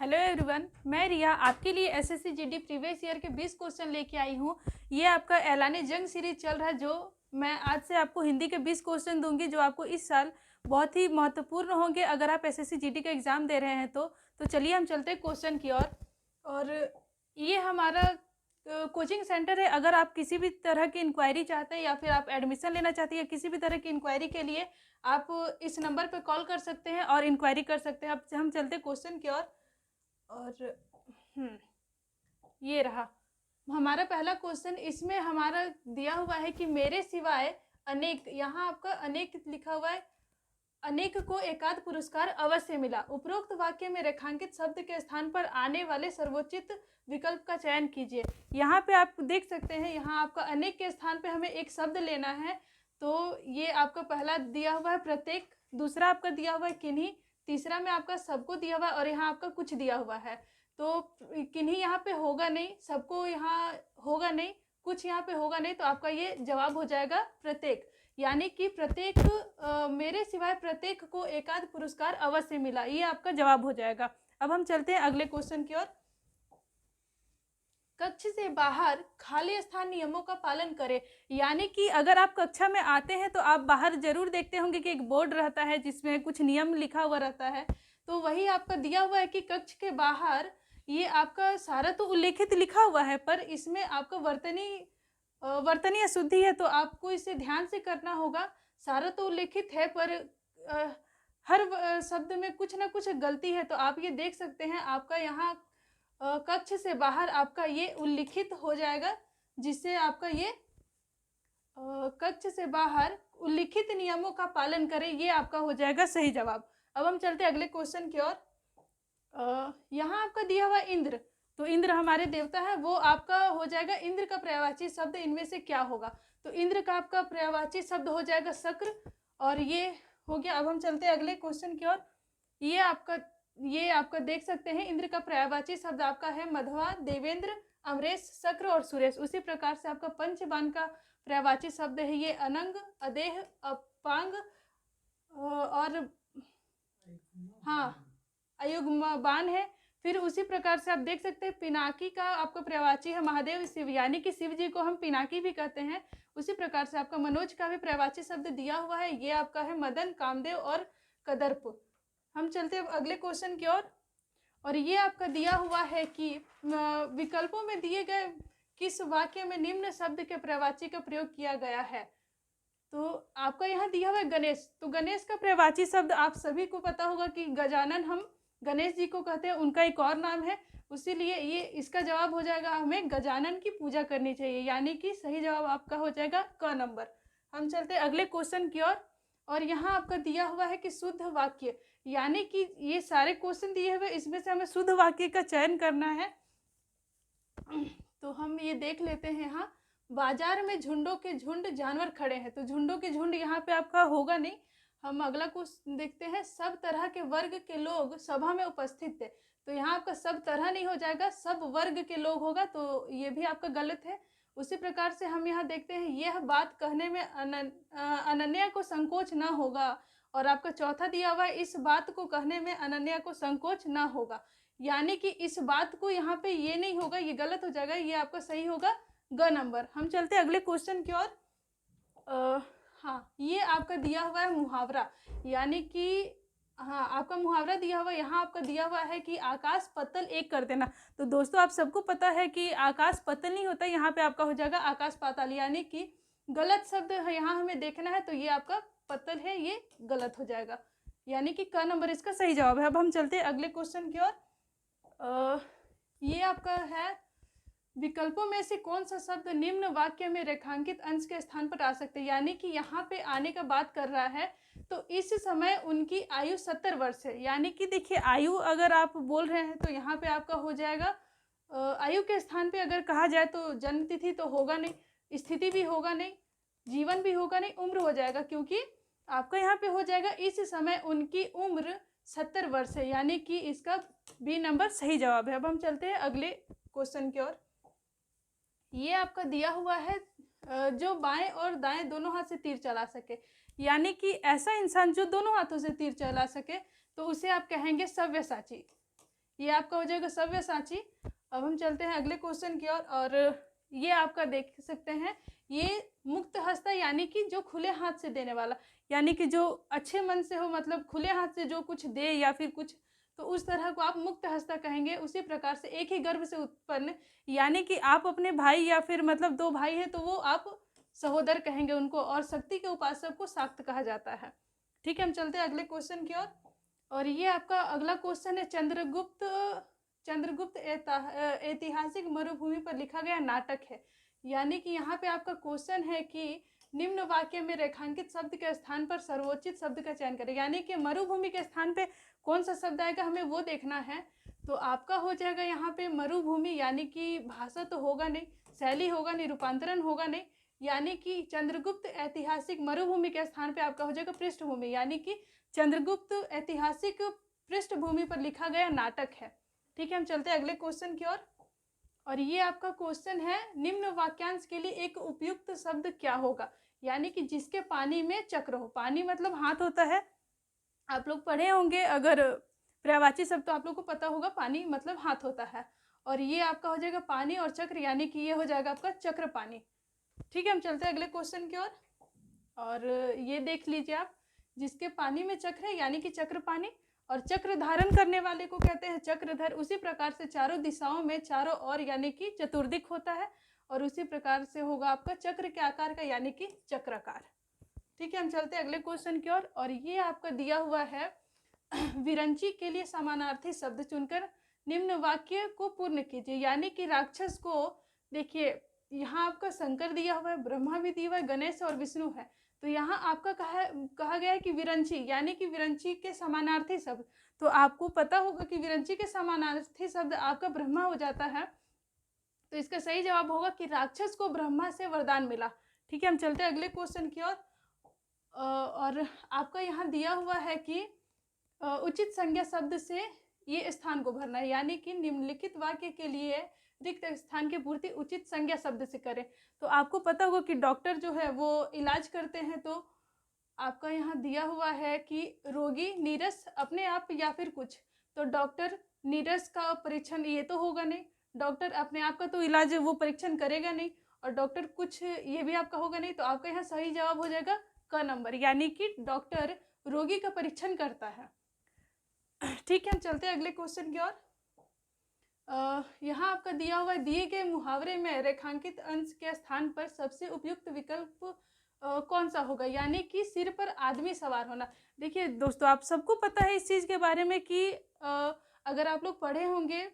Hello everyone, मैं रिया आपके लिए एसएससी जीडी प्रीवियस ईयर के 20 क्वेश्चन लेके आई हूँ। ये आपका ऐलान जंग सीरीज चल रहा है, जो मैं आज से आपको हिंदी के 20 क्वेश्चन दूंगी, जो आपको इस साल बहुत ही महत्वपूर्ण होंगे अगर आप एसएससी जीडी का एग्ज़ाम दे रहे हैं तो चलिए हम चलते हैं क्वेश्चन की ओर। और ये हमारा कोचिंग सेंटर है। अगर आप किसी भी तरह की इंक्वायरी चाहते हैं या फिर आप एडमिशन लेना चाहते हैं या किसी भी तरह की इंक्वायरी के लिए आप इस नंबर पर कॉल कर सकते हैं और इंक्वायरी कर सकते हैं। अब हम चलते हैं क्वेश्चन की ओर। और ये रहा हमारा पहला क्वेश्चन। इसमें हमारा दिया हुआ है कि मेरे सिवाय अनेक, यहाँ आपका अनेक लिखा हुआ है, अनेक को एकाध पुरस्कार अवश्य मिला। उपरोक्त वाक्य में रेखांकित शब्द के स्थान पर आने वाले सर्वोचित विकल्प का चयन कीजिए। यहाँ पे आप देख सकते हैं, यहाँ आपका अनेक के स्थान पे हमें एक शब्द लेना है। तो ये आपका पहला दिया हुआ है प्रत्येक, दूसरा आपका दिया हुआ है किन्हीं, तीसरा में आपका सबको दिया हुआ है और यहाँ आपका कुछ दिया हुआ है। तो किन्हीं यहाँ पे होगा नहीं, सबको यहाँ होगा नहीं, कुछ यहाँ पे होगा नहीं, तो आपका ये जवाब हो जाएगा प्रत्येक। यानी कि प्रत्येक मेरे सिवाय प्रत्येक को एकाध पुरस्कार अवश्य मिला, ये आपका जवाब हो जाएगा। अब हम चलते हैं अगले क्वेश्चन की ओर। कक्ष से बाहर खाली स्थान नियमों का पालन करें। यानी कि अगर आप कक्षा में आते हैं तो आप बाहर जरूर देखते होंगे कि एक बोर्ड रहता है जिसमें कुछ नियम लिखा हुआ रहता है। तो वही आपका दिया हुआ है कि कक्ष के बाहर ये आपका सारा तो उल्लेखित लिखा हुआ है, पर इसमें आपका वर्तनी अशुद्धि है, तो आपको इसे ध्यान से करना होगा। सारा तो उल्लेखित है पर हर शब्द में कुछ ना कुछ गलती है। तो आप ये देख सकते हैं, आपका यहाँ कक्ष से बाहर आपका ये उल्लिखित हो जाएगा, जिससे आपका ये कक्ष से बाहर उल्लिखित नियमों का पालन करें, ये आपका हो जाएगा सही जवाब। अब हम चलते हैं अगले क्वेश्चन की ओर। यहाँ आपका दिया हुआ इंद्र, तो इंद्र हमारे देवता है, वो आपका हो जाएगा इंद्र का पर्यायवाची शब्द इनमें से क्या होगा। तो इंद्र का आपका पर्यायवाची शब्द हो जाएगा शक्र, और ये हो गया। अब हम चलते हैं अगले क्वेश्चन की ओर। ये आपका देख सकते हैं, इंद्र का पर्यायवाची शब्द आपका है मधवा, देवेंद्र, अमरेश, शक्र और सुरेश। उसी प्रकार से आपका पंचबान का पर्यायवाची शब्द है ये अनंग, अदेह, अपांग और हाँ अयुग्मबान है। फिर उसी प्रकार से आप देख सकते हैं पिनाकी का आपका पर्यायवाची है महादेव, शिव, यानी कि शिव जी को हम पिनाकी भी कहते हैं। उसी प्रकार से आपका मनोज का भी पर्यायवाची शब्द दिया हुआ है, ये आपका है मदन, कामदेव और कदर्प। हम चलते हैं अगले क्वेश्चन की ओर। और ये आपका दिया हुआ है कि विकल्पों में दिए गए किस वाक्य में निम्न शब्द के पर्यायवाची का प्रयोग किया गया है। तो आपका यहाँ दिया हुआ है गणेश, तो गणेश का पर्यायवाची शब्द आप सभी को पता होगा कि गजानन हम गणेश जी को कहते हैं, उनका एक और नाम है, इसीलिए ये इसका जवाब हो जाएगा हमें गजानन की पूजा करनी चाहिए, यानी कि सही जवाब आपका हो जाएगा क नंबर। हम चलते हैं अगले क्वेश्चन की ओर। और यहाँ आपका दिया हुआ है कि शुद्ध वाक्य, यानी कि ये सारे क्वेश्चन दिए हुए, इसमें से हमें शुद्ध वाक्य का चयन करना है। तो हम ये देख लेते हैं। हाँ, बाजार में झुंडों के झुंड जानवर खड़े हैं, तो झुंडों के झुंड यहाँ पे आपका होगा नहीं। हम अगला क्वेश्चन देखते हैं। सब तरह के वर्ग के लोग सभा में उपस्थित थे, तो यहाँ आपका सब तरह नहीं हो जाएगा, सब वर्ग के लोग होगा, तो ये भी आपका गलत है। उसी प्रकार से हम यहाँ देखते हैं, यह बात कहने में अनन्या को संकोच ना होगा, और आपका चौथा दिया हुआ है, इस बात को कहने में अनन्या को संकोच ना होगा, यानी कि इस बात को यहाँ पे ये नहीं होगा, ये गलत हो जाएगा, ये आपका सही होगा ग नंबर। हम चलते हैं अगले क्वेश्चन की ओर। हाँ, ये आपका दिया हुआ है मुहावरा, यानी कि हाँ आपका मुहावरा दिया हुआ, यहाँ आपका दिया हुआ है कि आकाश पत्तल एक कर देना। तो दोस्तों आप सबको पता है कि आकाश पत्तल नहीं होता, यहाँ पे आपका हो जाएगा आकाश पाताल, यानी कि गलत शब्द है यहाँ हमें देखना है, तो ये आपका पत्तल है, ये गलत हो जाएगा, यानी कि क नंबर इसका सही जवाब है। अब हम चलते हैं अगले क्वेश्चन की ओर। ये आपका है, विकल्पों में से कौन सा शब्द निम्न वाक्य में रेखांकित अंश के स्थान पर आ सकते हैं, यानी कि यहाँ पे आने का बात कर रहा है। तो इस समय उनकी आयु 70 वर्ष है, यानी कि देखिए आयु अगर आप बोल रहे हैं तो यहाँ पे आपका हो जाएगा आयु के स्थान पे अगर कहा जाए तो जन्म तिथि तो होगा नहीं, स्थिति भी होगा नहीं, जीवन भी होगा नहीं, उम्र हो जाएगा, क्योंकि आपका यहाँ पे हो जाएगा इस समय उनकी उम्र 70 वर्ष है, यानी कि इसका बी नंबर सही जवाब है। अब हम चलते हैं अगले क्वेश्चन की ओर। ये आपका दिया हुआ है जो बाएं और दाएं दोनों हाथ से तीर चला सके, यानी कि ऐसा इंसान जो दोनों हाथों से तीर चला सके, तो उसे आप कहेंगे सव्यसाची। ये आपका हो जाएगा सव्यसाची। अब हम चलते हैं अगले क्वेश्चन की ओर, और ये आपका देख सकते हैं, ये मुक्त हस्ता यानी कि जो खुले हाथ से देने वाला, यानी कि जो अच्छे मन से हो, मतलब खुले हाथ से जो कुछ दे या फिर कुछ, तो उस तरह को आप मुक्त हस्ता कहेंगे। उसी प्रकार से एक ही गर्भ से उत्पन्न, यानी कि आप अपने भाई या फिर मतलब दो भाई हैं तो वो आप सहोदर कहेंगे उनको, और शक्ति के उपासक को शाक्त कहा जाता है। ठीक है, हम चलते हैं अगले क्वेश्चन की ओर, और ये आपका अगला क्वेश्चन है चंद्रगुप्त ऐतिहासिक मरुभूमि पर लिखा गया नाटक है। यानी कि यहाँ पे आपका क्वेश्चन है कि निम्न वाक्य में रेखांकित शब्द के स्थान पर सर्वोचित शब्द का चयन करें। यानी कि मरुभूमि के स्थान पे कौन सा शब्द आएगा हमें वो देखना है। तो आपका हो जाएगा यहाँ पे मरुभूमि, यानी कि भाषा तो होगा नहीं, शैली होगा नहीं, रूपांतरण होगा नहीं, यानी कि चंद्रगुप्त ऐतिहासिक मरुभूमि के स्थान पे आपका हो जाएगा पृष्ठभूमि, यानी कि चंद्रगुप्त ऐतिहासिक पृष्ठभूमि पर लिखा गया नाटक है। ठीक है, हम चलते हैं अगले क्वेश्चन की ओर, और ये आपका क्वेश्चन है निम्न वाक्यांश के लिए एक उपयुक्त शब्द क्या होगा। यानी कि जिसके पानी में चक्र हो, पानी मतलब हाथ होता है, आप लोग पढ़े होंगे अगर पर्यायवाची शब्द तो आप लोग को पता होगा, पानी मतलब हाथ होता है, और ये आपका हो जाएगा पानी और चक्र, यानी कि ये हो जाएगा आपका चक्र पानी। ठीक है, हम चलते हैं अगले क्वेश्चन की ओर, और ये देख लीजिए आप, जिसके पानी में चक्र है यानी कि चक्र पानी, और चक्र धारण करने वाले को कहते हैं चक्रधर। उसी प्रकार से चारों दिशाओं में चारों ओर यानी कि चतुर्दिक होता है, और उसी प्रकार से होगा आपका चक्र के आकार का यानी कि चक्राकार। ठीक है, हम चलते हैं अगले क्वेश्चन की ओर, और ये आपका दिया हुआ है विरंची के लिए समानार्थी शब्द चुनकर निम्न वाक्य को पूर्ण कीजिए। यानी कि राक्षस को देखिए, यहाँ आपका शंकर दिया हुआ है, ब्रह्मा भी दिया हुआ है, गणेश और विष्णु है। तो यहाँ आपका कहा गया है कि विरंची, यानी कि विरंची के समानार्थी शब्द, तो आपको पता होगा कि विरंची के समानार्थी शब्द आपका ब्रह्मा हो जाता है। तो इसका सही जवाब होगा कि राक्षस को ब्रह्मा से वरदान मिला। ठीक है, हम चलते हैं अगले क्वेश्चन की ओर, और आपका यहाँ दिया हुआ है कि उचित संज्ञा शब्द से ये स्थान को भरना है। यानी कि निम्नलिखित वाक्य के लिए रिक्त स्थान की पूर्ति उचित संज्ञा शब्द से करें। तो आपको पता होगा कि डॉक्टर जो है वो इलाज करते हैं, तो आपका यहाँ दिया हुआ है कि रोगी नीरस अपने आप या फिर कुछ, तो डॉक्टर नीरस का परीक्षण ये तो होगा नहीं, डॉक्टर अपने आप का तो इलाज वो परीक्षण करेगा नहीं, और डॉक्टर कुछ ये भी आपका होगा नहीं। तो आपका यहाँ सही जवाब हो जाएगा क नंबर, यानी कि डॉक्टर रोगी का परीक्षण करता है। ठीक है, हम चलते हैं अगले क्वेश्चन की ओर। यहाँ आपका दिया हुआ दिए गए मुहावरे में रेखांकित अंश के स्थान पर सबसे उपयुक्त विकल्प कौन सा होगा। यानी कि सिर पर आदमी सवार होना। देखिए दोस्तों, आप सबको पता है इस चीज़ के बारे में कि अगर आप लोग पढ़े होंगे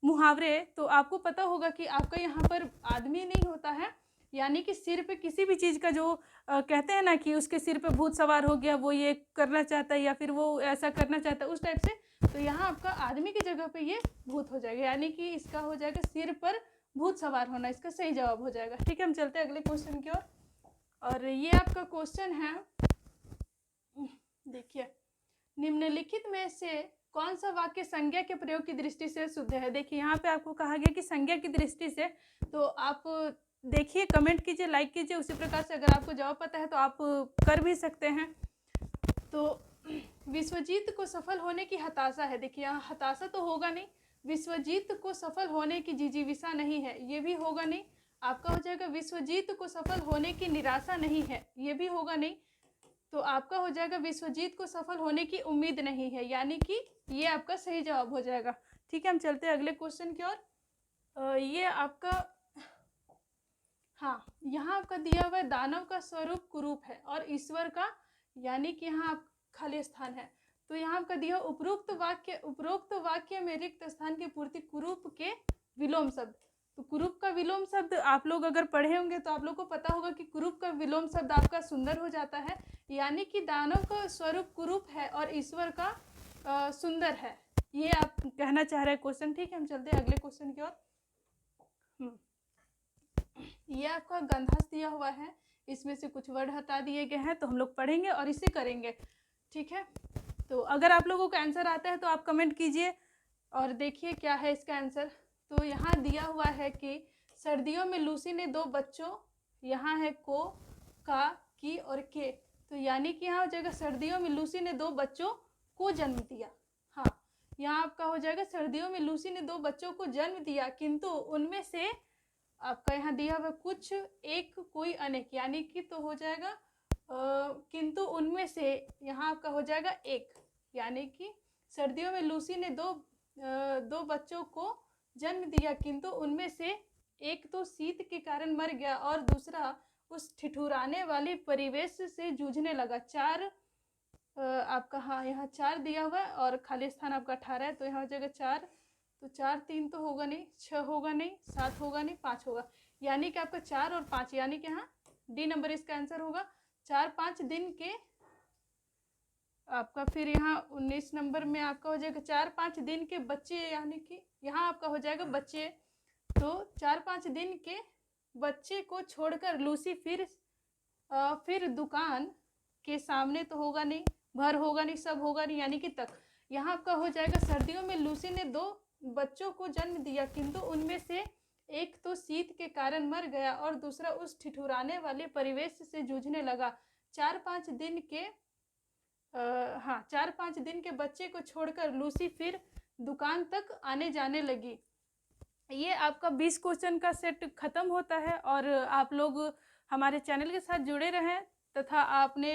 मुहावरे तो आपको पता होगा कि आपका यहाँ पर आदमी नहीं होता है, यानी कि सिर पे किसी भी चीज़ का जो कहते हैं ना कि उसके सिर पे भूत सवार हो गया, वो ये करना चाहता है या फिर वो ऐसा करना चाहता है, उस टाइप से। तो यहाँ आपका आदमी की जगह पे ये भूत हो जाएगा, यानी कि इसका हो जाएगा सिर पर भूत सवार होना, इसका सही जवाब हो जाएगा। ठीक है, हम चलते हैं अगले क्वेश्चन की ओर, और ये आपका क्वेश्चन है, देखिए निम्नलिखित में से कौन सा वाक्य संज्ञा के प्रयोग की दृष्टि से शुद्ध है। देखिए यहाँ पे आपको कहा गया कि संज्ञा की दृष्टि से, तो आप देखिए, कमेंट कीजिए, लाइक कीजिए। उसी प्रकार से अगर आपको जवाब पता है तो आप कर भी सकते हैं। तो विश्वजीत को सफल होने की हताशा है। देखिए यहाँ हताशा तो होगा नहीं, विश्वजीत को सफल होने की जिजीविषा नहीं है, ये भी होगा नहीं। आपका हो जाएगा विश्वजीत को सफल होने की निराशा नहीं है, ये भी होगा नहीं। तो आपका हो जाएगा विश्वजीत को सफल होने की उम्मीद नहीं है, यानी कि ये आपका सही जवाब हो जाएगा। ठीक है, हम चलते हैं अगले क्वेश्चन की ओर। ये आपका, हाँ, यहाँ आपका दिया हुआ दानव का स्वरूप कुरूप है और ईश्वर का, यानी कि यहाँ आप खाली स्थान है। तो यहाँ आपका दिया उपरोक्त वाक्य में रिक्त स्थान की पूर्ति कुरूप के विलोम शब्द। तो कुरूप का विलोम शब्द आप लोग अगर पढ़े होंगे तो आप लोग को पता होगा कि कुरूप का विलोम शब्द आपका सुंदर हो जाता है, यानी कि दानव का स्वरूप कुरूप है और ईश्वर का सुंदर है, ये आप कहना चाह रहे हैं क्वेश्चन। ठीक है, हम चलते हैं अगले क्वेश्चन की ओर। ये आपका गंधस दिया हुआ है, इसमें से कुछ वर्ड हटा दिए गए हैं, तो हम लोग पढ़ेंगे और इसे करेंगे। ठीक है, तो अगर आप लोगों को आंसर आता है तो आप कमेंट कीजिए और देखिए क्या है इसका आंसर। तो यहाँ दिया हुआ है कि सर्दियों में लूसी ने 2 बच्चों, यहाँ है को, का, की और के, तो यानी कि यहाँ हो जाएगा सर्दियों में लूसी ने 2 बच्चों को जन्म दिया। हाँ, यहाँ आपका हो जाएगा सर्दियों में लूसी ने 2 बच्चों को जन्म दिया, किंतु उनमें से आपका यहाँ दिया हुआ कुछ एक कोई अनेक, यानी कि तो हो जाएगा किंतु उनमें से, यहाँ आपका हो जाएगा एक, यानी कि सर्दियों में लूसी ने दो बच्चों को जन्म दिया, किंतु उनमें से एक तो शीत के कारण मर गया और दूसरा उस ठिठुराने वाले परिवेश से जूझने लगा। 4 आपका, हाँ यहाँ 4 दिया हुआ है और खाली स्थान आपका 18 है, तो यहाँ हो जाएगा 4, तो 4 3 तो होगा नहीं, 6 होगा नहीं, 7 होगा नहीं, 5 होगा, यानी कि आपका 4 और 5, यानी कि यहाँ डी नंबर इसका आंसर होगा। 4-5 दिन के आपका, फिर यहाँ 19 नंबर में आपका हो जाएगा 4-5 दिन के बच्चे, यानी कि यहाँ आपका हो जाएगा बच्चे, तो 4-5 दिन के बच्चे को छोड़कर लूसी फिर दुकान के सामने, तो होगा नहीं, भर होगा नहीं, सब होगा नहीं, यानी कि तक। यहाँ आपका हो जाएगा सर्दियों में लूसी ने 2 बच्चों को जन्म दिया, किंतु उनमें से एक तो शीत के कारण मर गया और दूसरा उस ठिठुराने वाले परिवेश से जूझने लगा। 4-5 दिन के 4-5 दिन के बच्चे को छोड़कर लूसी फिर दुकान तक आने जाने लगी। ये आपका 20 क्वेश्चन का सेट खत्म होता है और आप लोग हमारे चैनल के साथ जुड़े रहें तथा आपने